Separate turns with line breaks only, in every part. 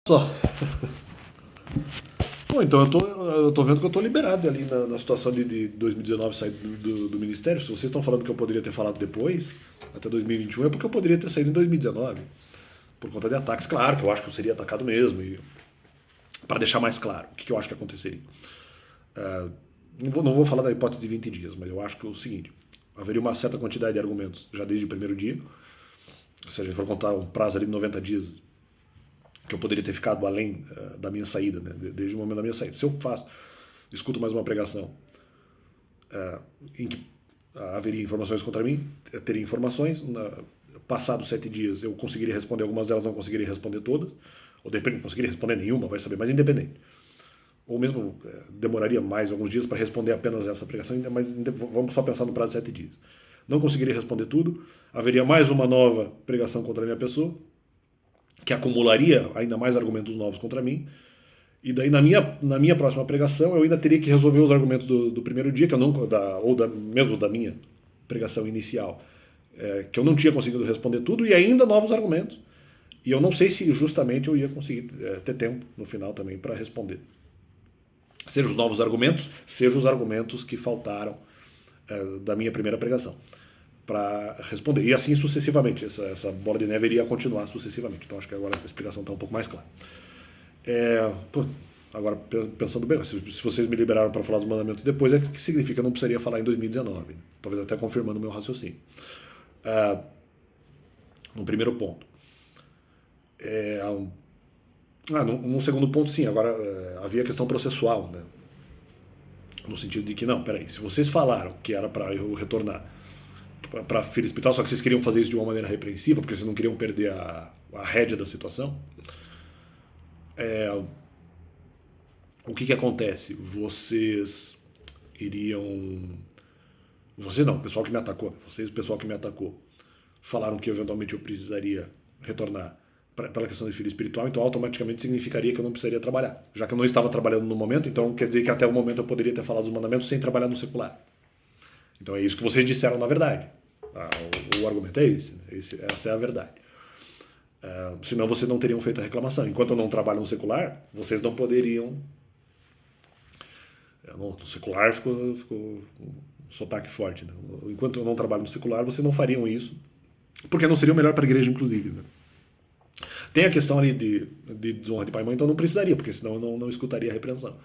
Só. Bom, então eu tô vendo que eu tô liberado ali na situação de 2019 sair do ministério. Se vocês estão falando que eu poderia ter falado depois, até 2021, é porque eu poderia ter saído em 2019. Por conta de ataques, claro, que eu acho que eu seria atacado mesmo. E para deixar mais claro, o que eu acho que aconteceria? Não vou falar da hipótese de 20 dias, mas eu acho que é o seguinte: haveria uma certa quantidade de argumentos já desde o primeiro dia. Se a gente for contar um prazo ali de 90 dias, que eu poderia ter ficado além da minha saída, né? Desde o momento da minha saída. Se eu escuto mais uma pregação em que haveria informações contra mim, eu teria informações, passados 7 dias eu conseguiria responder algumas delas, não conseguiria responder todas, ou de repente não conseguiria responder nenhuma, vai saber, mas independente. Ou mesmo demoraria mais alguns dias para responder apenas essa pregação, mas vamos só pensar no prazo de 7 dias. Não conseguiria responder tudo, haveria mais uma nova pregação contra a minha pessoa, que acumularia ainda mais argumentos novos contra mim. E daí, na minha próxima pregação, eu ainda teria que resolver os argumentos do primeiro dia, que eu não, mesmo da minha pregação inicial, que eu não tinha conseguido responder tudo, e ainda novos argumentos. E eu não sei se justamente eu ia conseguir ter tempo no final também para responder. Seja os novos argumentos, seja os argumentos que faltaram da minha primeira pregação, para responder. E assim sucessivamente. Essa bola de neve iria continuar sucessivamente. Então acho que agora a explicação está um pouco mais clara. Agora, pensando bem, se vocês me liberaram para falar dos mandamentos depois, é que significa que eu não precisaria falar em 2019. Né? Talvez até confirmando o meu raciocínio. No primeiro ponto. Num segundo ponto, sim. Agora, havia a questão processual, né? No sentido de que, não, peraí, se vocês falaram que era para eu retornar para a fila hospital, só que vocês queriam fazer isso de uma maneira repreensiva, porque vocês não queriam perder a rédea da situação, o que acontece? Vocês iriam... Vocês não, o pessoal que me atacou, vocês, o pessoal que me atacou, falaram que eventualmente eu precisaria retornar pela questão de filho espiritual, então automaticamente significaria que eu não precisaria trabalhar. Já que eu não estava trabalhando no momento, então quer dizer que até o momento eu poderia ter falado dos mandamentos sem trabalhar no secular. Então é isso que vocês disseram na verdade. O argumento é esse, essa é a verdade. Senão vocês não teriam feito a reclamação. Enquanto eu não trabalho no secular, vocês não poderiam... No secular ficou um sotaque forte. Né? Enquanto eu não trabalho no secular, vocês não fariam isso, porque não seria o melhor para a igreja, inclusive. Né? Tem a questão ali de desonra de pai e mãe, então não precisaria, porque senão eu não escutaria a repreensão.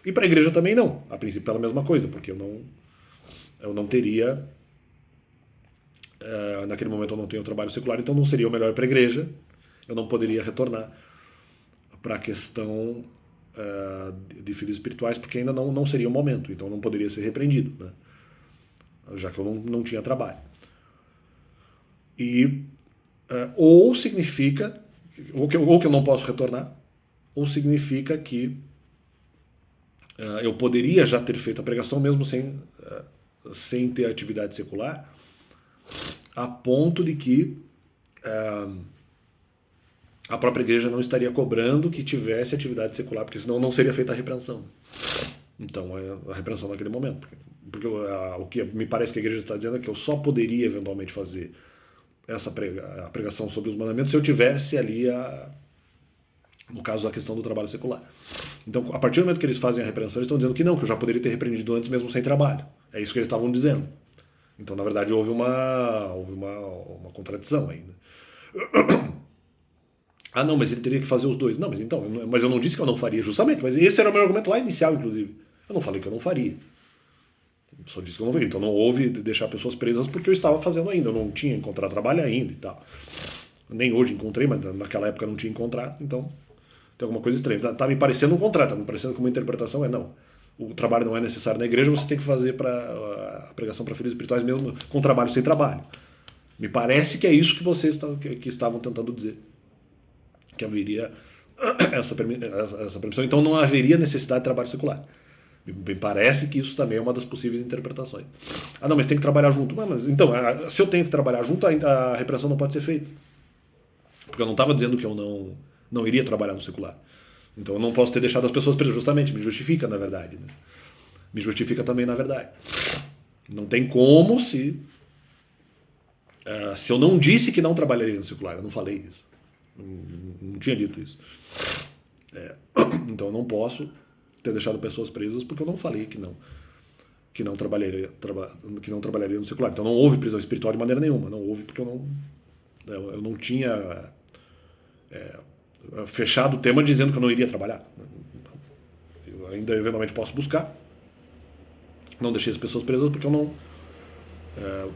E para a igreja também não, a princípio pela mesma coisa, porque eu não teria, naquele momento eu não tenho trabalho secular, então não seria o melhor para a igreja, eu não poderia retornar para a questão de filhos espirituais, porque ainda não seria o momento, então eu não poderia ser repreendido, né? Já que eu não tinha trabalho. E ou significa, ou que eu não posso retornar, ou significa que eu poderia já ter feito a pregação mesmo sem ter atividade secular, a ponto de que a própria igreja não estaria cobrando que tivesse atividade secular, porque senão não seria feita a repreensão. Então, a repreensão naquele momento. Porque o que me parece que a igreja está dizendo é que eu só poderia eventualmente fazer a pregação sobre os mandamentos se eu tivesse ali, no caso, a questão do trabalho secular. Então, a partir do momento que eles fazem a repreensão, eles estão dizendo que não, que eu já poderia ter repreendido antes mesmo sem trabalho. É isso que eles estavam dizendo. Então, na verdade, houve uma contradição ainda. Não, mas ele teria que fazer os dois. Não, mas eu não disse que eu não faria, justamente. Mas esse era o meu argumento lá inicial, inclusive. Eu não falei que eu não faria. Só disse que eu não faria. Então não houve deixar pessoas presas porque eu estava fazendo ainda. Eu não tinha encontrado trabalho ainda e tal. Nem hoje encontrei, mas naquela época eu não tinha encontrado. Então tem alguma coisa estranha. Tá me parecendo um contrato, tá me parecendo que uma interpretação não. O trabalho não é necessário na igreja, você tem que fazer a pregação para filhos espirituais mesmo com trabalho sem trabalho. Me parece que é isso que vocês que estavam tentando dizer. Que haveria essa permissão. Então não haveria necessidade de trabalho secular. Me parece que isso também é uma das possíveis interpretações. Não, mas tem que trabalhar junto. Então, se eu tenho que trabalhar junto, a repreensão não pode ser feita. Porque eu não estava dizendo que eu não iria trabalhar no secular. Então eu não posso ter deixado as pessoas presas, justamente. Me justifica, na verdade. Né? Me justifica também, na verdade. Não tem como se eu não disse que não trabalharia no secular. Eu não falei isso. Não tinha dito isso. Então eu não posso ter deixado pessoas presas porque eu não falei que não trabalharia no secular. Então não houve prisão espiritual de maneira nenhuma, não houve porque eu não tinha fechado o tema dizendo que eu não iria trabalhar. Eu ainda eventualmente posso buscar. Não deixei as pessoas presas porque eu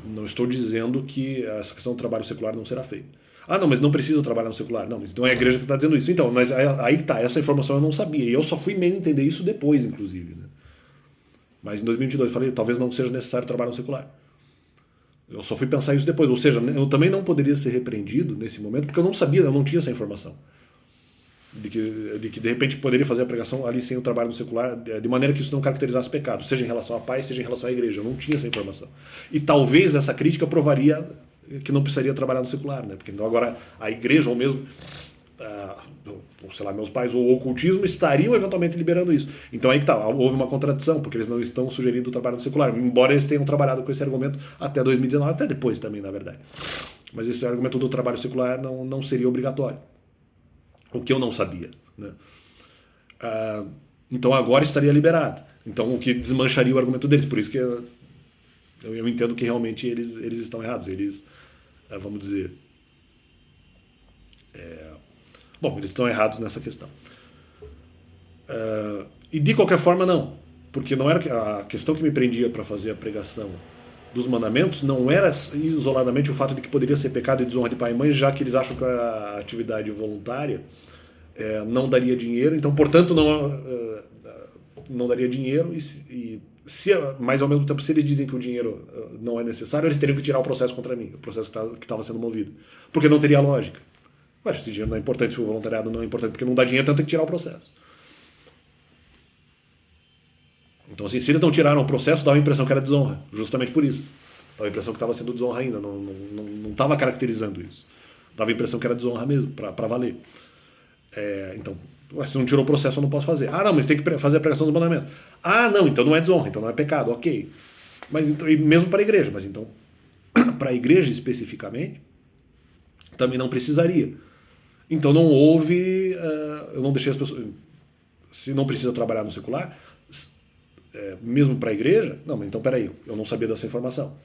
não estou dizendo que essa questão do trabalho secular não será feita. Ah, não, mas não precisa trabalhar no secular. Não, mas então é a igreja que está dizendo isso. Então, mas aí tá, essa informação eu não sabia. E eu só fui meio entender isso depois, inclusive. Né? Mas em 2022 eu falei, talvez não seja necessário trabalhar no secular. Eu só fui pensar isso depois. Ou seja, eu também não poderia ser repreendido nesse momento porque eu não sabia, eu não tinha essa informação. De que de repente poderia fazer a pregação ali sem o trabalho no secular, de maneira que isso não caracterizasse pecado, seja em relação à paz, seja em relação à igreja. Eu não tinha essa informação. E talvez essa crítica provaria que não precisaria trabalhar no secular, né? Porque então agora a igreja ou mesmo, ou sei lá, meus pais ou o ocultismo estariam eventualmente liberando isso. Então aí que tá, houve uma contradição, porque eles não estão sugerindo o trabalho no secular, embora eles tenham trabalhado com esse argumento até 2019, até depois também, na verdade. Mas esse argumento do trabalho secular não seria obrigatório. O que eu não sabia. Né? Então agora estaria liberado. Então o que desmancharia o argumento deles. Por isso que eu entendo que realmente eles estão errados. Eles, vamos dizer... eles estão errados nessa questão. E de qualquer forma não. Porque não era a questão que me prendia para fazer a pregação dos mandamentos não era isoladamente o fato de que poderia ser pecado e desonra de pai e mãe, já que eles acham que a atividade voluntária não daria dinheiro, então, portanto, não daria dinheiro, mas ao mesmo tempo, se eles dizem que o dinheiro não é necessário, eles teriam que tirar o processo contra mim, o processo que estava sendo movido, porque não teria lógica. Mas esse dinheiro não é importante, se o voluntariado não é importante, porque não dá dinheiro, então tem que tirar o processo. Então, assim, se eles não tiraram o processo, dava a impressão que era desonra, justamente por isso. Dava a impressão que estava sendo desonra ainda, não estava caracterizando isso. Dava a impressão que era desonra mesmo, para valer. Então, se não tirou o processo, eu não posso fazer. Ah, não, mas tem que fazer a pregação dos mandamentos. Ah, não, então não é desonra, então não é pecado, ok. Mas então, e mesmo para a igreja, mas então, para a igreja especificamente, também não precisaria. Então não houve, eu não deixei as pessoas, se não precisa trabalhar no secular, mesmo para a igreja, não, mas então peraí, eu não sabia dessa informação.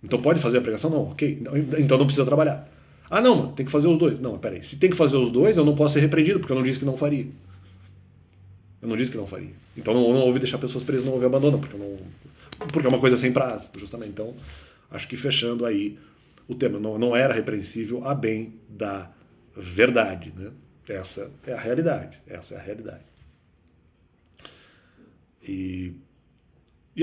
Então pode fazer a pregação? Não, ok, então não precisa trabalhar. Ah, não, tem que fazer os dois. Não, peraí, se tem que fazer os dois, eu não posso ser repreendido, porque eu não disse que não faria. Eu não disse que não faria. Então não houve deixar pessoas presas, não houve abandono, porque é uma coisa sem prazo, justamente. Então, acho que fechando aí o tema, não era repreensível a bem da verdade, né? Essa é a realidade. E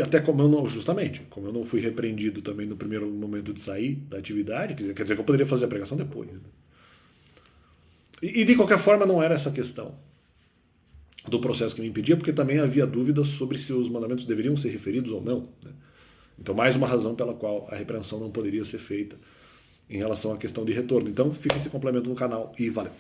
até como eu não fui repreendido também no primeiro momento de sair da atividade, quer dizer que eu poderia fazer a pregação depois. Né? E de qualquer forma não era essa questão do processo que me impedia, porque também havia dúvidas sobre se os mandamentos deveriam ser referidos ou não. Né? Então mais uma razão pela qual a repreensão não poderia ser feita em relação à questão de retorno. Então fica esse complemento no canal e valeu!